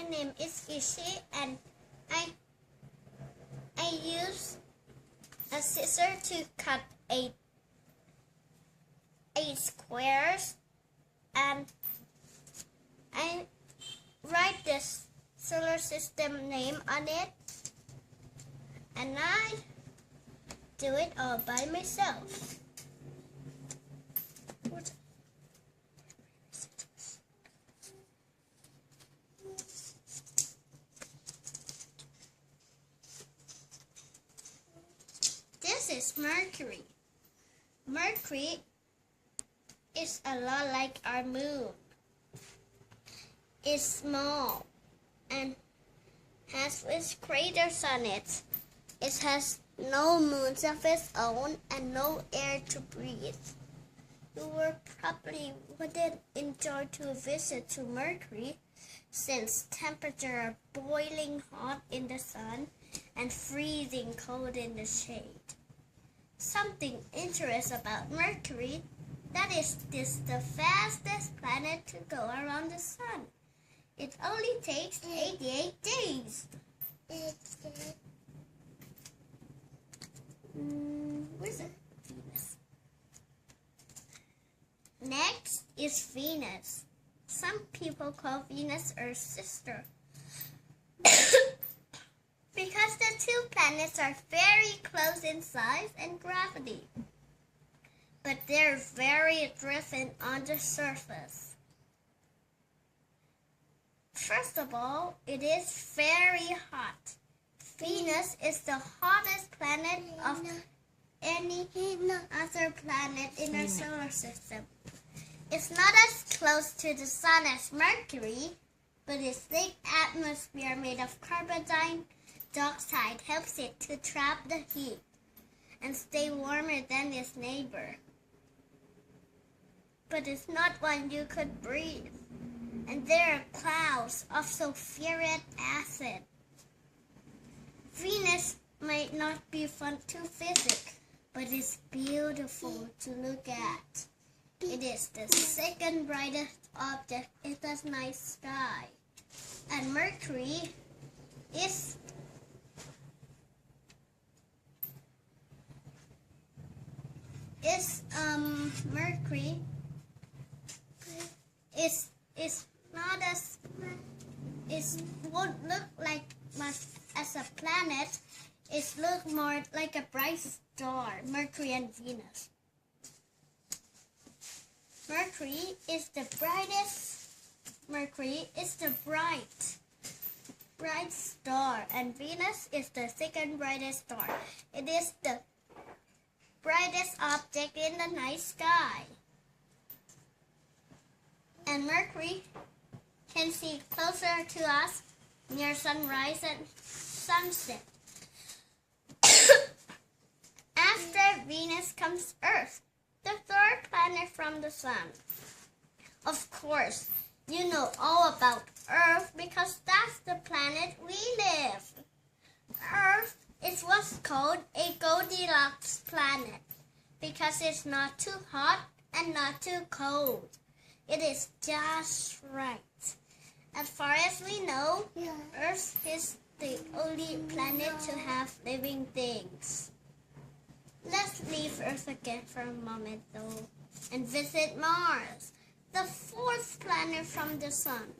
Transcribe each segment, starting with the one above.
my name is Ishi, and I use a scissor to cut eight squares, and I write this solar system name on it, and I do it all by myself. This is Mercury. Mercury is a lot like our moon. It's small and has its craters on it. It has no moons of its own and no air to breathe. You probably wouldn't enjoy to visit to Mercury, since temperatures are boiling hot in the sun and freezing cold in the shade. Something interesting about Mercury, that is this the fastest planet to go around the sun. It only takes 88 days. Where's it? Venus. Next is Venus. Some people call Venus Earth's sister because the two planets are very close in size and gravity, but they're very different on the surface. First of all, it is very hot. Venus is the hottest planet of any other planet in our solar system. It's not as close to the sun as Mercury, but its thick atmosphere made of carbon dioxide helps it to trap the heat and stay warmer than its neighbor. But it's not one you could breathe, and there are clouds of sulfuric acid. Venus might not be fun to visit, but it's beautiful to look at. It is the second brightest object in the night sky, and Mercury is not as it won't look like much as a planet. It looks more like a bright star, Mercury and Venus. Mercury is the bright star, and Venus is the second brightest star. It is the brightest object in the night sky. And Mercury can see closer to us near sunrise and sunset. After Venus comes Earth, the third planet from the sun. Of course, you know all about Earth because that's the planet we live. Earth is what's called a Goldilocks planet because it's not too hot and not too cold. It is just right. As far as we know, Earth is the only planet to have living things. Let's leave Earth again for a moment, though, and visit Mars, the fourth planet from the sun.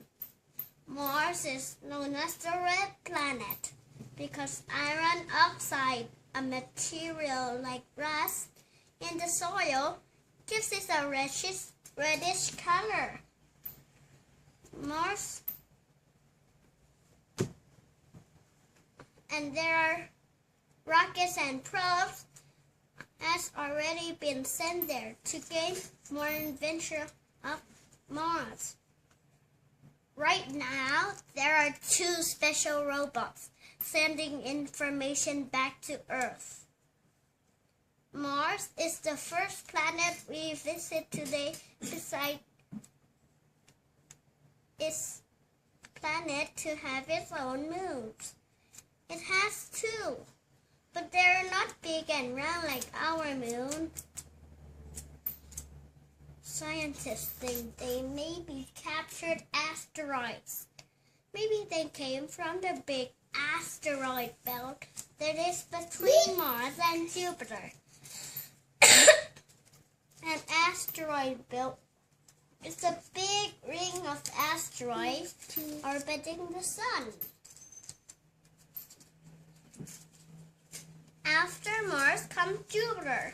Mars is known as the red planet because iron oxide, a material like rust in the soil, gives it a reddish color. Mars, and there are rockets and probes has already been sent there to gain more adventure of Mars. Right now, there are two special robots sending information back to Earth. Mars is the first planet we visit today beside its planet to have its own moons. It has two, but they're not big and round like our moon. Scientists think they may be captured asteroids. Maybe they came from the big asteroid belt that is between Mars and Jupiter. An asteroid belt is a big ring of asteroids orbiting the sun. After Mars comes Jupiter,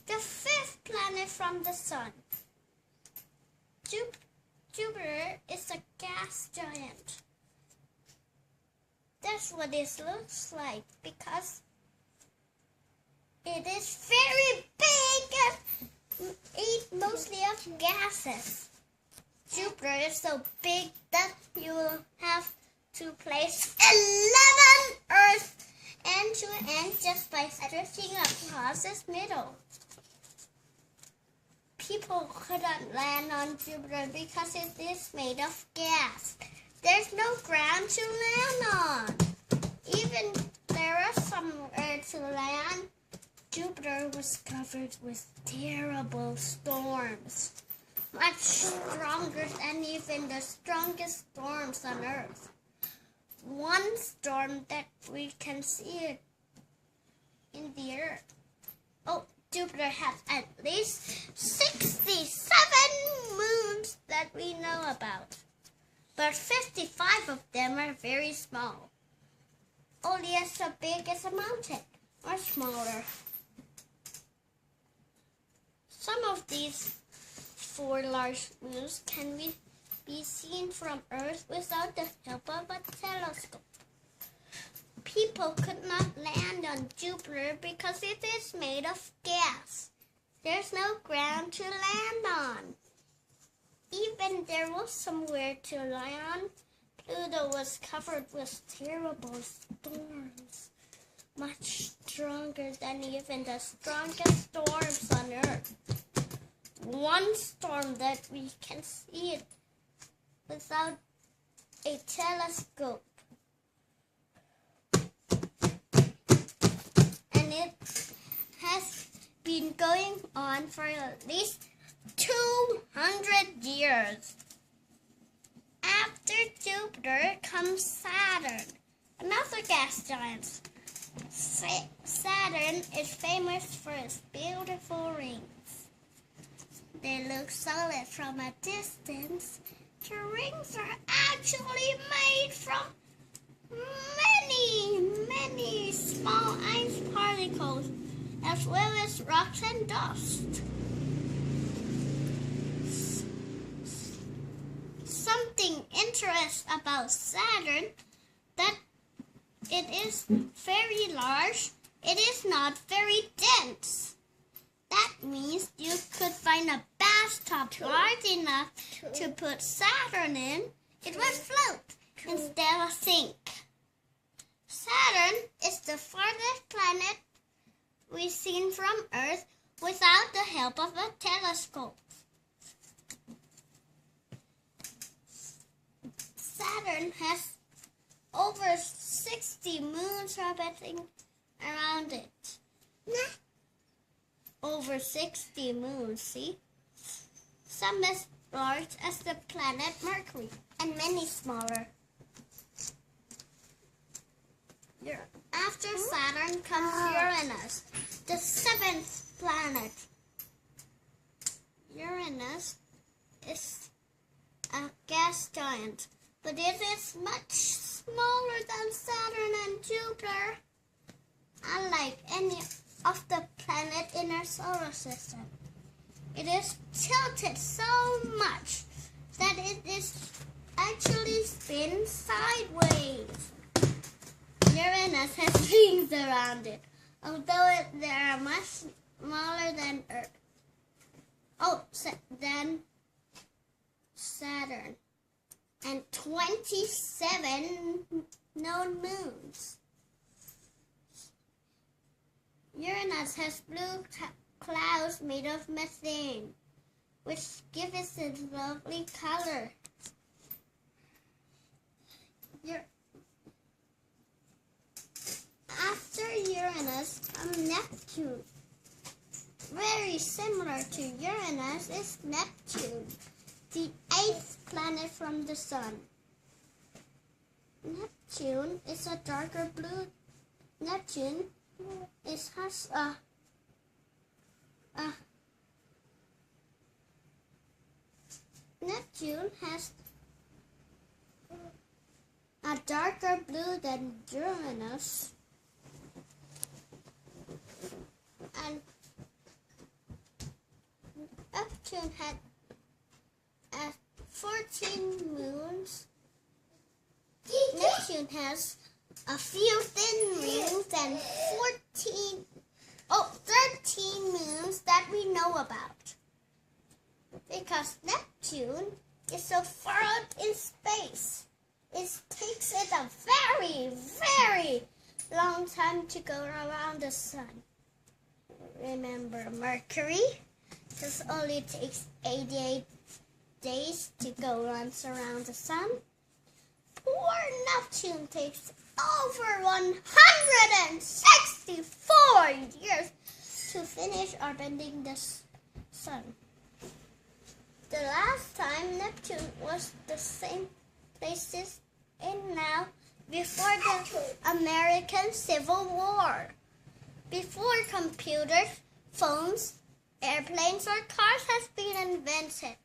the fifth planet from the sun. Jupiter is a gas giant. That's what it looks like because it is very big and eats mostly of gases. Jupiter is so big that you will have to place 11 Earths end to end just by stretching across its middle. People couldn't land on Jupiter because it is made of gas. There's no ground to land on. Even there are somewhere to land, Jupiter was covered with terrible storms, much stronger than even the strongest storms on Earth. One storm that we can see in the Earth. Jupiter has at least 67 moons that we know about, but 55 of them are very small, only as big as a mountain or smaller. Some of these 4 large moons can be seen from Earth without the help of a telescope. People could not land on Jupiter because it is made of gas. There's no ground to land on. Even there was somewhere to land, Pluto was covered with terrible storms, much stronger than even the strongest storms on Earth. One storm that we can see it without a telescope. It has been going on for at least 200 years. After Jupiter comes Saturn, another gas giant. Saturn is famous for its beautiful rings. They look solid from a distance. The rings are actually made from many small ice particles, as well as rocks and dust. Something interesting about Saturn that it is very large. It is not very dense. That means you could find a bathtub large enough to put Saturn in. It would float instead of sink. Saturn is the farthest planet we've seen from Earth without the help of a telescope. Saturn has over 60 moons orbiting around it. Over 60 moons, see? Some as large as the planet Mercury, and many smaller. After Saturn comes Uranus, the 7th planet. Uranus is a gas giant, but it is much smaller than Saturn and Jupiter, unlike any of the planets in our solar system. It is tilted so much that it is actually spins sideways. Uranus has rings around it, although they are much smaller than Earth. Than Saturn, and 27 known moons. Uranus has blue clouds made of methane, which give it its lovely color. After Uranus comes Neptune. Very similar to Uranus is Neptune, the 8th planet from the Sun. Neptune is a darker blue. Neptune has Neptune has a darker blue than Uranus, and Neptune had 14 moons. Neptune has a few thin rings and 13 moons that we know about. Because Neptune is so far out in space, it takes it a very, very long time to go around the sun. Remember Mercury? It only takes 88 days to go once around the sun. Poor Neptune takes over 164 years to finish orbiting the sun. The last time Neptune was the same places in now before the American Civil War. Before computers, phones, airplanes, or cars has been invented.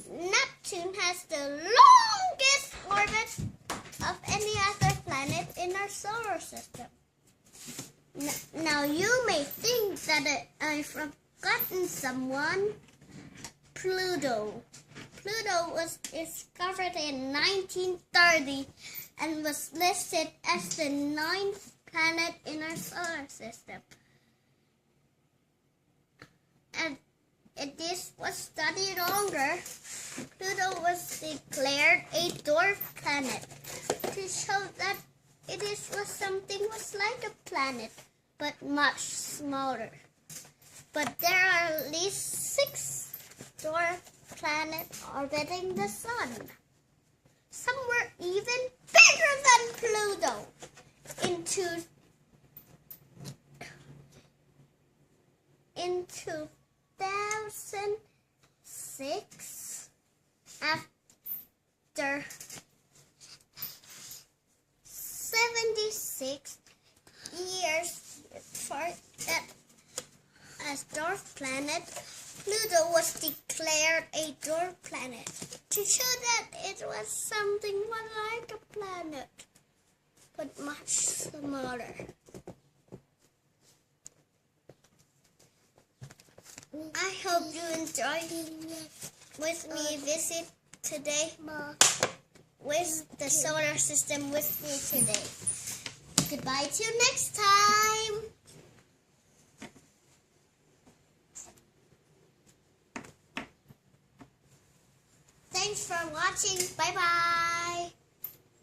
Neptune has the longest orbit of any other planet in our solar system. Now you may think that I've forgotten someone. Pluto. Pluto was discovered in 1930 and was listed as the 9th planet in our solar system. And this was studied longer. Pluto was declared a dwarf planet to show that was like a planet, but much smaller. But there are at least 6 dwarf planets orbiting the sun. Some were even bigger than Pluto. In 2006, after 76 years as dwarf planet, Pluto was declared a dwarf planet to show that it was something more like a planet, but much smaller. I hope you enjoyed with me visit today with the solar system with me today. Goodbye till next time. Thanks for watching. Bye bye.